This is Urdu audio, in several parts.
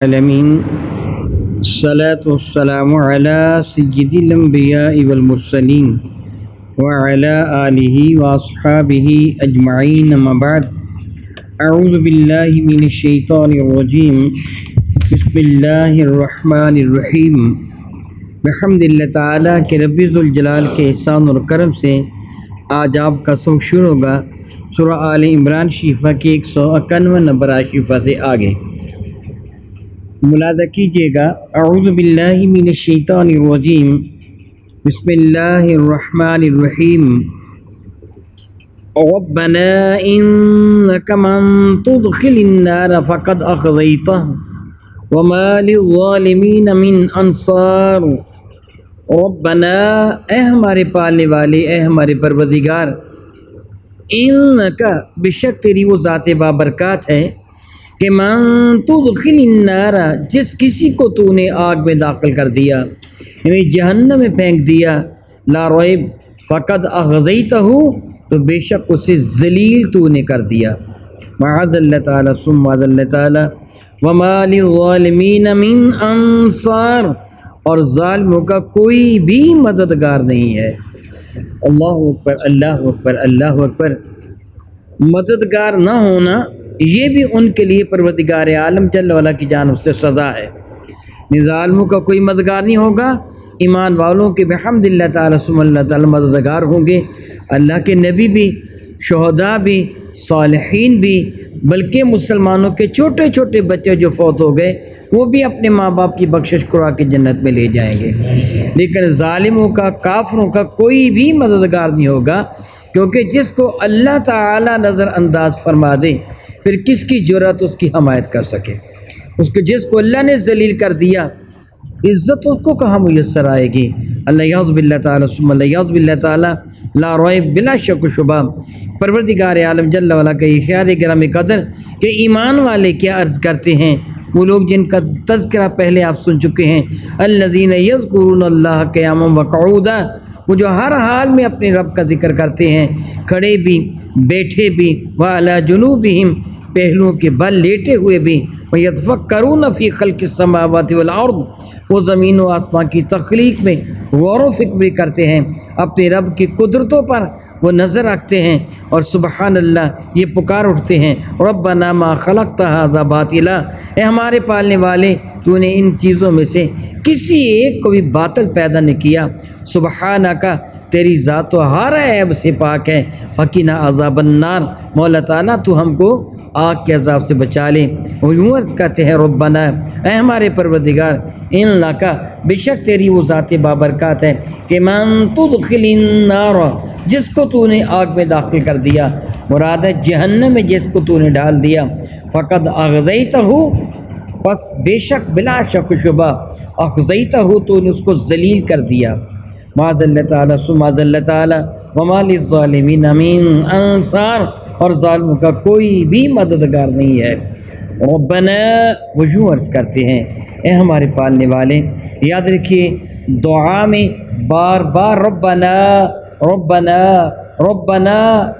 العالمین الصلاة والسلام علی سید الانبیاء والمرسلین وعلی آلہ واصحابہ اجمعین اما بعد اعوذ باللہ من الشیطان الرجیم بسم اللہ الرحمن الرحیم بحمد اللہ تعالیٰ کہ رب ذوالجلال کے احسان اور کرم سے آج آپ کا سبق شروع ہوگا سورہ آل عمران شفا کے 151 نمبر شفا سے آگے ملاحظہ کیجیے گا۔ اعوذ باللہ من الشیطان الرجیم بسم اللہ الرحمن الرحیم ربنا انک من تدخل النار فقد اخذیتہ وما للظالمین من انصار۔ ربنا اے ہمارے پالنے والے، اے ہمارے پروردگار، انک بے شک تیری وہ ذات بابرکات ہے کہ من تدخل النار جس کسی کو تو نے آگ میں داخل کر دیا، یعنی جہنم میں پھینک دیا، لا ریب فقد اغزیتہ تو بے شک اسے ذلیل تو نے کر دیا۔ معاذ اللہ تعالیٰ ثم معاذ اللہ تعالیٰ وما للظالمین من انصار، اور ظالموں کا کوئی بھی مددگار نہیں ہے۔ اللہ اکبر اللہ اکبر اللہ اکبر۔ مددگار نہ ہونا یہ بھی ان کے لیے پروردگار عالم جل وعلا کی جانب سے سزا ہے۔ ظالموں کا کوئی مددگار نہیں ہوگا، ایمان والوں کے بحمد اللہ تعالیٰ ثم اللہ تعالیٰ مددگار ہوں گے۔ اللہ کے نبی بھی، شہداء بھی، صالحین بھی، بلکہ مسلمانوں کے چھوٹے چھوٹے بچے جو فوت ہو گئے وہ بھی اپنے ماں باپ کی بخشش کروا کے جنت میں لے جائیں گے۔ لیکن ظالموں کا، کافروں کا کوئی بھی مددگار نہیں ہوگا، کیونکہ جس کو اللہ تعالیٰ نظر انداز فرما دے پھر کس کی جرأت اس کی حمایت کر سکے؟ اس کو جس کو اللہ نے ذلیل کر دیا، عزت اس کو کہاں میسر آئے گی؟ اللہ یعوذ باللہ تعالیٰ ثم اللہ یعوذ باللہ تعالیٰ لا ریب بلا شک و شبہ۔ پروردگار عالم جل وعلا کا یہ خیال گرامی قدر کہ ایمان والے کیا عرض کرتے ہیں، وہ لوگ جن کا تذکرہ پہلے آپ سن چکے ہیں، الذین یذکرون اللہ قیاما وقعودا، وہ جو ہر حال میں اپنے رب کا ذکر کرتے ہیں، کھڑے بھی، بیٹھے بھی، وعلی جنوبہم، پہلوؤں کے بل لیٹے ہوئے بھی، وَيَتَفَكَّرُونَ فِي خَلْقِ السَّمَاوَاتِ وَالْأَرْضِ، وہ زمین و آسمان کی تخلیق میں غور و فکر بھی کرتے ہیں، اپنے رب کی قدرتوں پر وہ نظر رکھتے ہیں اور سبحان اللہ یہ پکار اٹھتے ہیں، ربنا ما خلقت ھذا باطلا، اے ہمارے پالنے والے تو نے ان چیزوں میں سے کسی ایک کو بھی باطل پیدا نہیں کیا، سبحانک تیری ذات و ہر عیب سے پاک ہے، فقنا عذاب النار، مولا تعالیٰ تو ہم کو آگ کے عذاب سے بچا لے۔ وہ یوں عرض کرتے ہیں، ربنا اے ہمارے پروردگار، انک بے شک تیری وہ ذات بابرکات ہے کہ من تدخل النار جس کو تو نے آگ میں داخل کر دیا، مراد ہے جہنم میں جس کو تو نے ڈال دیا، فقد اغزیتہ پس بے شک بلا شک و شبہ اغزیتہ تو نے اس کو ذلیل کر دیا۔ معاذ اللہ تعالیٰ ثم معاذ اللہ تعالیٰ وما للظالمین من انصار، اور ظالموں کا کوئی بھی مددگار نہیں ہے۔ ربنا وہ یوں عرض کرتے ہیں، اے ہمارے پالنے والے، یاد رکھیے دعا میں بار بار ربنا ربنا ربنا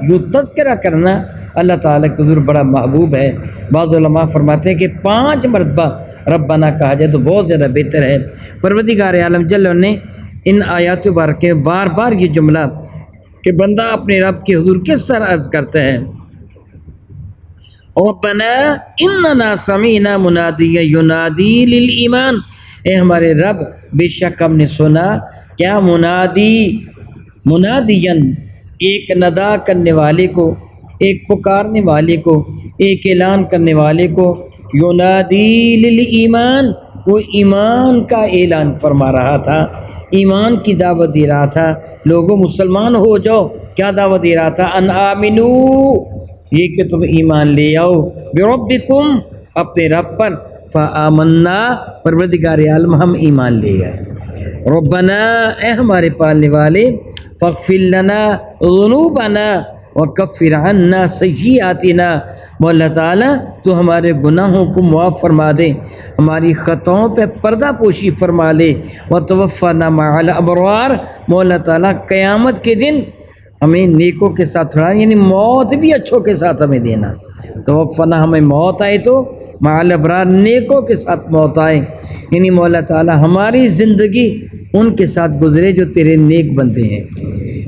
یوں تذکرہ کرنا اللہ تعالیٰ کے حضور بڑا محبوب ہے۔ بعض علماء فرماتے ہیں کہ 5 مرتبہ ربنا کہا جائے تو بہت زیادہ بہتر ہے۔ پروردگار عالم جل نے ان آیات مبارکہ میں بار بار یہ جملہ کہ بندہ اپنے رب کے حضور کس طرح عرض کرتا ہے، ربنا اننا سمعنا منادیا ینادی للایمان، اے ہمارے رب بے شک ہم نے سنا کیا منادین ایک ندا کرنے والے کو، ایک پکارنے والے کو، ایک اعلان کرنے والے کو، ینادی للایمان وہ ایمان کا اعلان فرما رہا تھا، ایمان کی دعوت دے رہا تھا، لوگوں مسلمان ہو جاؤ، کیا دعوت دے رہا تھا، ان آمنو یہ کہ تم ایمان لے آؤ، بربکم اپنے رب پر، فآمنا پروردگار عالم ہم ایمان لے آئے، ربنا اے ہمارے پالنے والے، فاغفر لنا ذنوبنا وکفر عنا سیئاتنا، مولا تعالیٰ تو ہمارے گناہوں کو معاف فرما دے، ہماری خطاؤں پہ پردہ پوشی فرما لے، وتوفنا مع الابرار، مولا تعالیٰ قیامت کے دن ہمیں نیکوں کے ساتھ رہنا، یعنی موت بھی اچھوں کے ساتھ ہمیں دینا۔ توفنا ہمیں موت آئے تو مع الابرار نیکوں کے ساتھ موت آئے، یعنی مولا تعالیٰ ہماری زندگی ان کے ساتھ گزرے جو تیرے نیک بندے ہیں،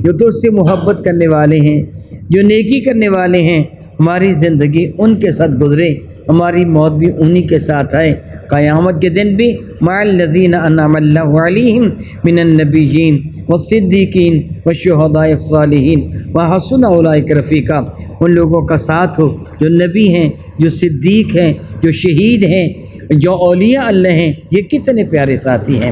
جو تو اس سے محبت کرنے والے ہیں، جو نیکی کرنے والے ہیں، ہماری زندگی ان کے ساتھ گزرے، ہماری موت بھی انہی کے ساتھ آئے، قیامت کے دن بھی مع الذین انعم اللہ علیہم من النبیین والصدیقین والشہداء والصالحین وحسن اولئک رفیقا، ان لوگوں کا ساتھ ہو جو نبی ہیں، جو صدیق ہیں، جو شہید ہیں، جو اولیاء اللہ ہیں، یہ کتنے پیارے ساتھی ہیں۔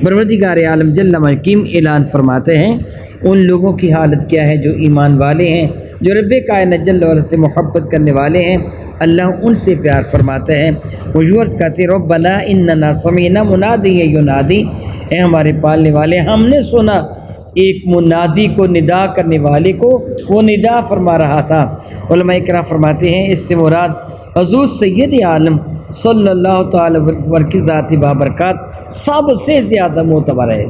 پروردگار عالم جل حکیم اعلان فرماتے ہیں ان لوگوں کی حالت کیا ہے جو ایمان والے ہیں، جو رب کائنات جل وعلا سے محبت کرنے والے ہیں، اللہ ان سے پیار فرماتے ہیں۔ حضور کہتے ربنا اننا سمعنا منادیا ینادی، اے ہمارے پالنے والے ہم نے سنا ایک منادی کو، ندا کرنے والے کو، وہ ندا فرما رہا تھا۔ علماء اکرام فرماتے ہیں اس سے مراد حضور سید عالم صلی اللہ تعالی وسلم ذات بابرکات سب سے زیادہ معتبر ہے۔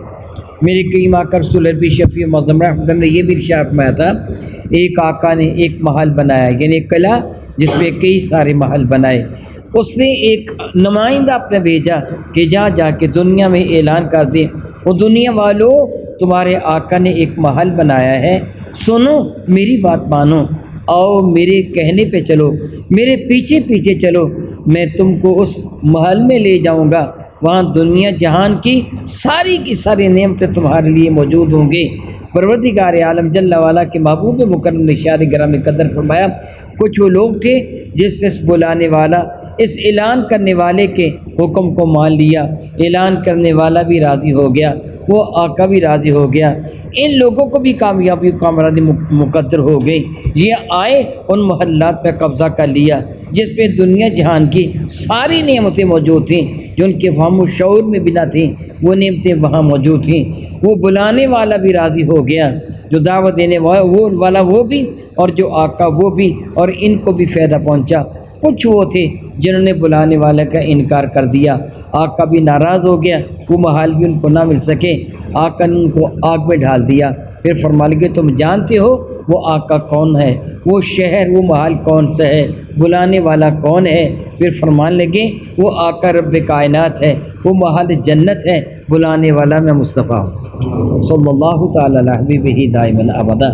میرے کریم آقا رسول عربی شفیع معظم رحمۃ اللہ نے یہ بھی ارشاد فرمایا تھا، ایک آقا نے ایک محل بنایا، یعنی ایک قلعہ جس پہ کئی سارے محل بنائے، اس نے ایک نمائندہ اپنے بھیجا کہ جا کے دنیا میں اعلان کر دے، وہ دنیا والوں تمہارے آقا نے ایک محل بنایا ہے، سنو میری بات مانو، آؤ میرے کہنے پہ چلو، میرے پیچھے پیچھے چلو، میں تم کو اس محل میں لے جاؤں گا، وہاں دنیا جہان کی ساری نعمتیں تمہارے لیے موجود ہوں گی۔ پروردگار عالم جل وعلا کے محبوب مکرم نے شار گرامی قدر فرمایا کچھ وہ لوگ تھے جس سے اس بلانے والا، اس اعلان کرنے والے کے حکم کو مان لیا، اعلان کرنے والا بھی راضی ہو گیا، وہ آقا بھی راضی ہو گیا، ان لوگوں کو بھی کامیابی کامرانی مقدر ہو گئی۔ یہ آئے ان محلات پہ قبضہ کر لیا جس پہ دنیا جہان کی ساری نعمتیں موجود تھیں، جو ان کے فہم و شعور میں بھی نہ تھیں، وہ نعمتیں وہاں موجود تھیں۔ وہ بلانے والا بھی راضی ہو گیا، جو دعوت دینے والا وہ بھی، اور جو آقا وہ بھی، اور ان کو بھی فائدہ پہنچا۔ کچھ وہ تھے جنہوں نے بلانے والے کا انکار کر دیا، آقا بھی ناراض ہو گیا، وہ محال بھی ان کو نہ مل سکے، آقا نے ان کو آگ میں ڈال دیا۔ پھر فرما لگے تم جانتے ہو وہ آقا کون ہے، وہ شہر وہ محل کون سا ہے، بلانے والا کون ہے؟ پھر فرمان لگے وہ آقا رب کائنات ہے، وہ محل جنت ہے، بلانے والا میں مصطفیٰ ہوں صلی اللہ تعالی علیہ حبیبہ دائما ابدا۔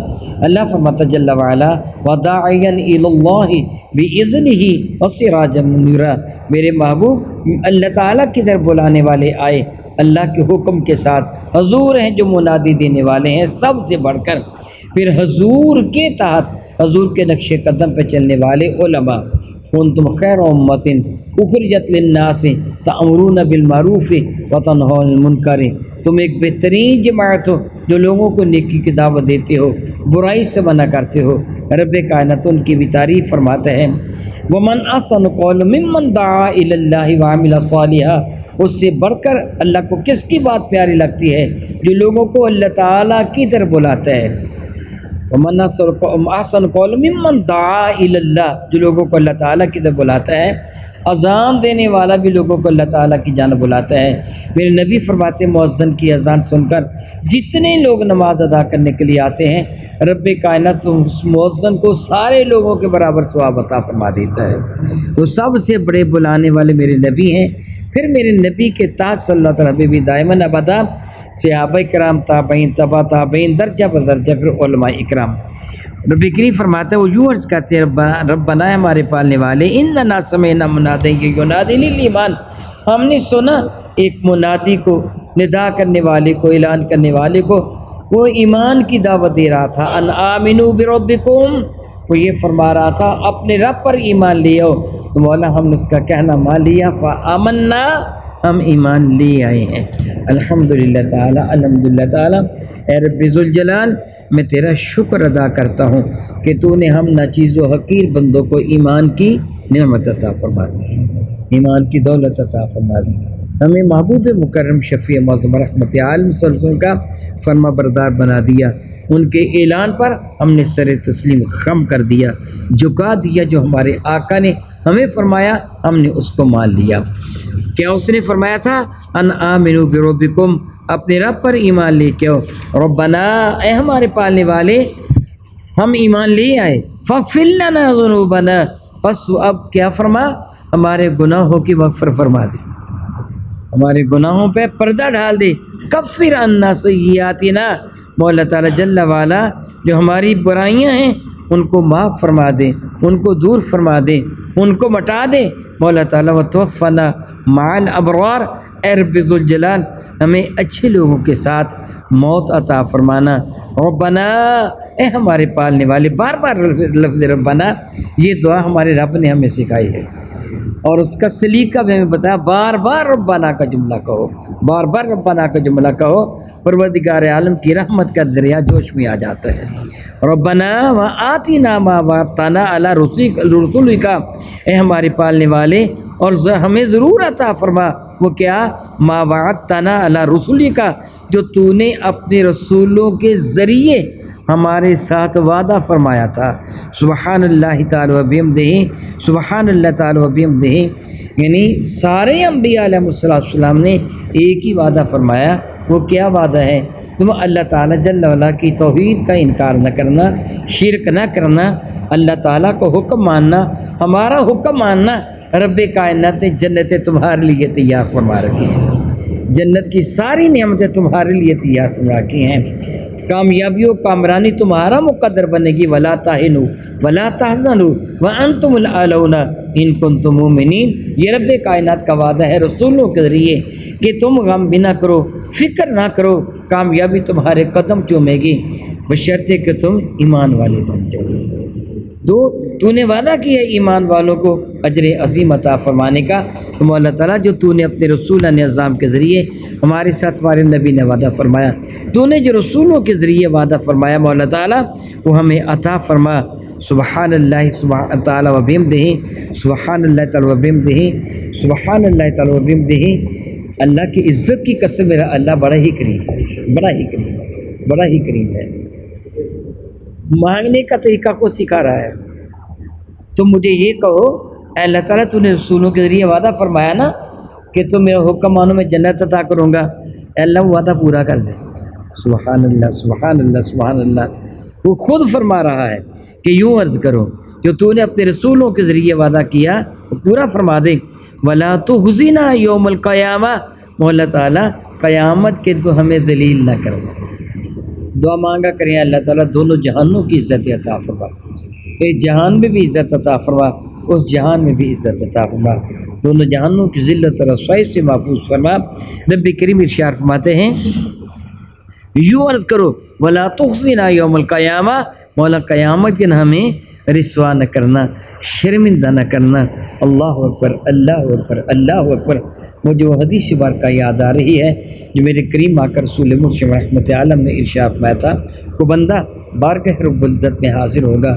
اللہ فرماتا جل وعلا وداعیا الی اللہ باذنہ وسراجا منیرا، میرے محبوب اللہ تعالیٰ کی طرف بلانے والے آئے اللہ کے حکم کے ساتھ، حضور ہیں جو منادی دینے والے ہیں سب سے بڑھ کر، پھر حضور کے تحت حضور کے نقش قدم پہ چلنے والے علماء، کنتم خیر امت اخرجت للناس تأمرون بالمعروف وتنہون عن المنکر، تم ایک بہترین جماعت ہو جو لوگوں کو نیکی کی دعوت دیتے ہو، برائی سے منع کرتے ہو۔ رب کائنات ان کی بھی تعریف فرماتے ہیں وَمَنْ أَحْسَنُ قَوْلًا مِمَّنْ دَعَا إِلَى اللَّهِ وَعَمِلَ صَالِحًا، اس سے بڑھ کر اللہ کو کس کی بات پیاری لگتی ہے جو لوگوں کو اللہ تعالیٰ کی طرف بلاتا ہے۔ وَمَنْ أَحْسَنُ قَوْلًا مِمَّنْ دَعَا إِلَى اللَّهِ، جو لوگوں کو اللہ تعالیٰ کی طرف بلاتا ہے۔ اذان دینے والا بھی لوگوں کو اللہ تعالیٰ کی جانب بلاتا ہے۔ میرے نبی فرماتے مؤذن کی اذان سن کر جتنے لوگ نماز ادا کرنے کے لیے آتے ہیں، رب کائنات اس مؤذن کو سارے لوگوں کے برابر ثواب عطا فرما دیتا ہے۔ وہ سب سے بڑے بلانے والے میرے نبی ہیں، پھر میرے نبی کے تاج صلی اللہ تعالیٰ حبیبی دائماً ابدا، صحابہ کرام، تابعین، تبع تابعین، درجہ بدرجہ، پھر علماء اکرام۔ رب کریم فرماتا ہے وہ یوں عرض کرتے ہیں ربنا ہمارے پالنے والے اننا سمعنا منادیا ینادی للایمان، ہم نے سنا ایک منادی کو، ندا کرنے والے کو، اعلان کرنے والے کو، وہ ایمان کی دعوت دے رہا تھا، ان آمنوا بربکم، وہ یہ فرما رہا تھا اپنے رب پر ایمان لے آؤ، تو مولا ہم نے اس کا کہنا مان لیا، فآمنا، ہم ایمان لے آئے ہیں۔ الحمدللہ تعالی، الحمدللہ تعالی، اے رب ذوالجلال میں تیرا شکر ادا کرتا ہوں کہ تو نے ہم ناچیز و حقیر بندوں کو ایمان کی نعمت عطا فرما دی، ایمان کی دولت عطا فرما دی، ہمیں محبوب مکرم شفیع معظم رحمت عالم صلی اللہ علیہ وسلم کا فرما بردار بنا دیا، ان کے اعلان پر ہم نے سر تسلیم خم کر دیا، جھکا دیا، جو ہمارے آقا نے ہمیں فرمایا ہم نے اس کو مان لیا۔ کیا اس نے فرمایا تھا ان آمنوا بربکم، اپنے رب پر ایمان لے کے آؤ، ربنا، اے ہمارے پالنے والے ہم ایمان لے آئے، فاغفر لنا ذنوبنا، پس اب کیا فرما، ہمارے گناہوں کی مغفرت فرما دے، ہمارے گناہوں پہ پردہ ڈال دے، کفر عنا سیئاتنا، مولا تعالیٰ جل والا جو ہماری برائیاں ہیں ان کو معاف فرما دے، ان کو دور فرما دے، ان کو مٹا دے مولا تعالیٰ، وتوفنا مع الابرار، اے رب ذوالجلال ہمیں اچھے لوگوں کے ساتھ موت عطا فرمانا۔ ربنا، اے ہمارے پالنے والے، بار بار لفظ ربنا یہ دعا ہمارے رب نے ہمیں سکھائی ہے، اور اس کا سلیقہ بھی ہمیں بتایا، بار بار ربنا کا جملہ کہو، بار بار ربنا کا جملہ کہو، پروردگار عالم کی رحمت کا دریا جوش میں آ جاتا ہے۔ ربنا وآتنا ما وعدتنا علی رسولک، اے ہمارے پالنے والے اور ہمیں ضرور عطا فرما وہ کیا، ما وعدتنا علی رسولک، جو تو نے اپنے رسولوں کے ذریعے ہمارے ساتھ وعدہ فرمایا تھا۔ سبحان اللہ تعالی و بحمدہ، سبحان اللہ تعالی و بحمدہ، یعنی سارے انبیاء علیہ السلام نے ایک ہی وعدہ فرمایا، وہ کیا وعدہ ہے، تم اللہ تعالیٰ جل وعلا کی توحید کا انکار نہ کرنا، شرک نہ کرنا، اللہ تعالیٰ کو حکم ماننا، ہمارا حکم ماننا۔ رب کائنات نے جنتیں تمہارے لیے تیار فرما رکھی ہیں، جنت کی ساری نعمتیں تمہارے لیے تیار فرما رکھی ہیں، کامیابی و کامرانی تمہارا مقدر بنے گی، ولا تہنوا ولا تحزنوا وانتم الاعلون ان کنتم مؤمنین۔ یہ رب کائنات کا وعدہ ہے رسولوں کے ذریعے کہ تم غم بھی نہ کرو، فکر نہ کرو، کامیابی تمہارے قدم چومے گی، بشرطے کہ تم ایمان والے بن جاؤ۔ تو نے وعدہ کیا ایمان والوں کو اجر عظیم عطا فرمانے کا، تو اللہ تعالیٰ جو تو نے اپنے رسول نظام کے ذریعے ہمارے ساتھ ہمارے نبی نے وعدہ فرمایا، تو نے جو رسولوں کے ذریعے وعدہ فرمایا مولا تعالیٰ وہ ہمیں عطا فرما۔ سبحان اللہ سبحان تعالیٰ و بحمدہ، سبحان اللہ تعالیٰ و بحمدہ، سبحان اللہ تعالیٰ و بحمدہ۔ اللہ کی عزت کی قسم، میرا اللہ بڑا ہی کریم ہے، بڑا ہی کریم ہے، بڑا ہی کریم ہے، مانگنے کا طریقہ کو سکھا رہا ہے۔ تم مجھے یہ کہو، اے اللہ تعالیٰ تو نے رسولوں کے ذریعے وعدہ فرمایا نا کہ تم میرا حکم مانو میں جنت عطا کروں گا، اے اللہ وہ وعدہ پورا کر دے۔ سبحان اللہ سبحان اللہ سبحان اللہ، وہ خود فرما رہا ہے کہ یوں عرض کرو جو تو نے اپنے رسولوں کے ذریعے وعدہ کیا وہ پورا فرما دے۔ ولا تخزنا یوم القیامہ، مولا تعالیٰ قیامت کے تو ہمیں ذلیل نہ کرنا۔ دعا مانگا کریں اللہ تعالیٰ دونوں جہانوں کی عزت عطا فرما، اس جہان میں بھی عزت عطا فرما، اس جہان میں بھی عزت عطا فرما، دونوں جہانوں کی ذلت اور رسوائی سے محفوظ فرما۔ نبی کریم ارشاد فرماتے ہیں یوں عرض کرو ولا تخزنا یوم القیامہ، مولا قیامت کے ہمیں رسوا نہ کرنا، شرمندہ نہ کرنا۔ اللہ اکبر اللہ اکبر اللہ اکبر۔ مجھے وہ حدیث بارکہ یاد آ رہی ہے جو میرے کریم آقا رسول مرشد رحمت عالم نے ارشاد فرمایا تھا، کو بندہ بارگاہ رب العزت میں حاضر ہوگا،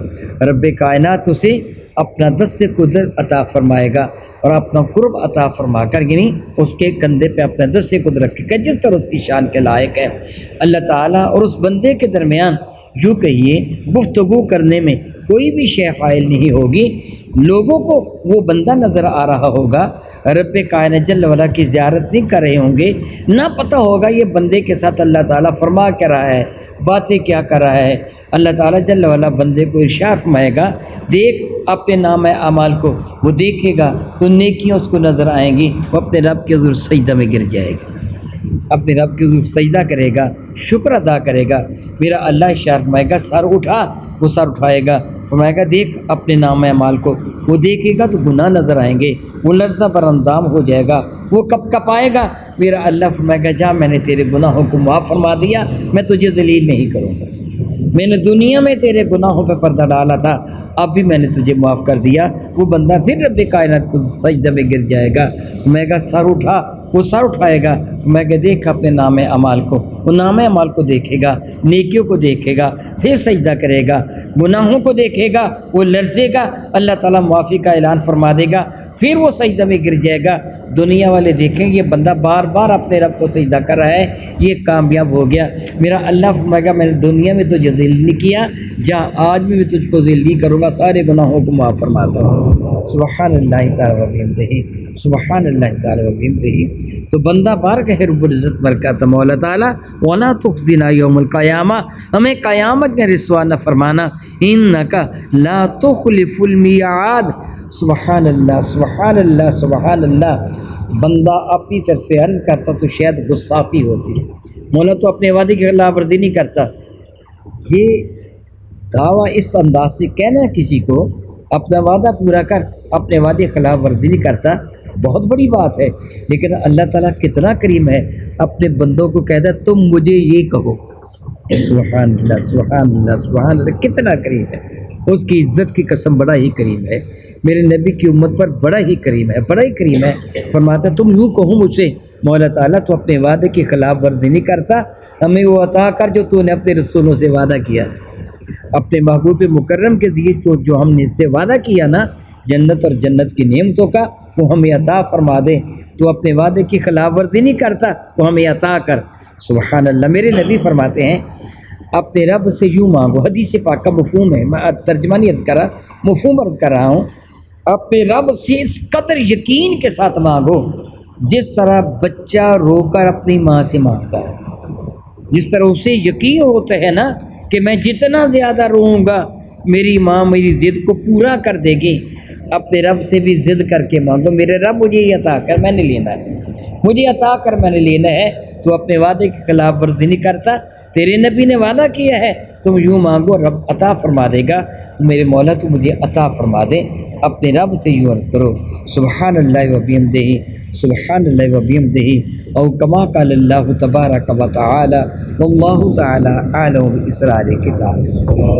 رب کائنات اسے اپنا دست قدرت عطا فرمائے گا اور اپنا قرب عطا فرما کر یعنی اس کے کندھے پہ اپنا دست قدرت رکھے گا جس طرح اس کی شان کے لائق ہے۔ اللہ تعالیٰ اور اس بندے کے درمیان یوں کہیے گفتگو کرنے میں کوئی بھی شے حائل نہیں ہوگی، لوگوں کو وہ بندہ نظر آ رہا ہوگا، رب کائنات جل وعلا کی زیارت نہیں کر رہے ہوں گے، نہ پتہ ہوگا یہ بندے کے ساتھ اللہ تعالیٰ فرما کیا رہا ہے، باتیں کیا کر رہا ہے۔ اللہ تعالیٰ جل وعلا بندے کو ارشاد فرمائے گا دیکھ اپنے نام اعمال کو، وہ دیکھے گا تو نیکیاں اس کو نظر آئیں گی، وہ اپنے رب کے حضور سجدہ میں گر جائے گا، اپنے رب کے حضور سجدہ کرے گا، شکر ادا کرے گا۔ میرا اللہ ارشاد فرمائے گا سر اٹھا، وہ سر اٹھائے گا، فرمائے گا دیکھ اپنے نام اعمال کو، وہ دیکھے گا تو گناہ نظر آئیں گے، وہ لرزہ پر اندام ہو جائے گا، وہ کب کپائے گا۔ میرا اللہ فرمائے گا جا میں نے تیرے گناہوں کو معاف فرما دیا، میں تجھے ذلیل نہیں کروں گا، میں نے دنیا میں تیرے گناہوں پہ پردہ ڈالا تھا، اب بھی میں نے تجھے معاف کر دیا۔ وہ بندہ پھر رب کائنات کو سجدہ میں گر جائے گا، میں کہا سر اٹھا، وہ سر اٹھائے گا، میں کہا دیکھ اپنے نام اعمال کو، وہ نام اعمال کو دیکھے گا، نیکیوں کو دیکھے گا، پھر سجدہ کرے گا، گناہوں کو دیکھے گا، وہ لرزے گا، اللہ تعالیٰ معافی کا اعلان فرما دے گا، پھر وہ سجدہ میں گر جائے گا۔ دنیا والے دیکھیں یہ بندہ بار بار اپنے رب کو سجدہ کر رہا ہے، یہ کامیاب ہو گیا۔ میرا اللہ فرمائے گا میں نے دنیا میں تجھے ذلیل نہیں کیا، جہاں آج بھی میں تجھ کو ذلیل نہیں کروں گا، سارے گناہوں کو معاف فرماتا ہوں۔ سبحان اللہ تعالیٰ و بحمدہ۔ سبحان اللہ تعالیٰ وبحمدہ. تو بندہ بار کہے رب العزت برکاتہ مولا تعالیٰ وَلَا تُخْزِنَا يَوْمَ الْقِيَامَةِ، ہمیں قیامت میں رسوا نہ فرمانا، إِنَّكَ لَا تُخْلِفُ الْمِيعَادَ. سبحان اللہ سبحان اللہ سبحان اللہ. بندہ اپنی طرف سے عرض کرتا تو شاید غصافی ہوتی، مولا تو اپنے وعدے کی خلاف ورزی نہیں کرتا. یہ دعویٰ اس انداز سے کہنا کسی کو اپنا وعدہ پورا کر، اپنے وعدے خلاف ورزی نہیں کرتا، بہت بڑی بات ہے. لیکن اللہ تعالیٰ کتنا کریم ہے، اپنے بندوں کو کہتا ہے تم مجھے یہ کہو. سبحان اللہ سبحان اللہ سبحان اللہ، کتنا کریم ہے. اس کی عزت کی قسم بڑا ہی کریم ہے، میرے نبی کی امت پر بڑا ہی کریم ہے، بڑا ہی کریم ہے. فرماتا تم یوں کہو مجھ سے مولا تعالیٰ تو اپنے وعدے کی خلاف ورزی نہیں کرتا، ہمیں وہ عطا کر جو تو نے اپنے رسولوں سے وعدہ کیا، اپنے محبوب مکرم کے دیے جو ہم نے اس سے وعدہ کیا نا جنت اور جنت کی نعمتوں کا، وہ ہمیں عطا فرما دے. تو اپنے وعدے کی خلاف ورزی نہیں کرتا، وہ ہمیں عطا کر. سبحان اللہ. میرے نبی فرماتے ہیں اپنے رب سے یوں مانگو، حدیث پاک کا مفہوم ہے، میں ترجمہ نہیں عرض کر رہا، مفہوم عرض کر رہا ہوں. اپنے رب سے اس قدر یقین کے ساتھ مانگو جس طرح بچہ رو کر اپنی ماں سے مانگتا ہے، جس طرح اسے یقین ہوتا ہے نا کہ میں جتنا زیادہ روؤں گا میری ماں میری ضد کو پورا کر دے گی. اپنے رب سے بھی ضد کر کے مانگو، میرے رب مجھے یہ عطا کر میں نے لینا ہے، مجھے عطا کر میں نے لینا ہے. تو اپنے وعدے کے خلاف ورزی نہیں کرتا. تیرے نبی نے وعدہ کیا ہے، تم یوں مانگو رب عطا فرما دے گا. تو میرے مولا تو مجھے عطا فرما دے. اپنے رب سے یوں عرض کرو سبحان اللہ وبحمدہ سبحان اللہ وبحمدہ، او کما قال اللہ تبارک و تعالی واللہ تعالی اعلم باسرار کتاب.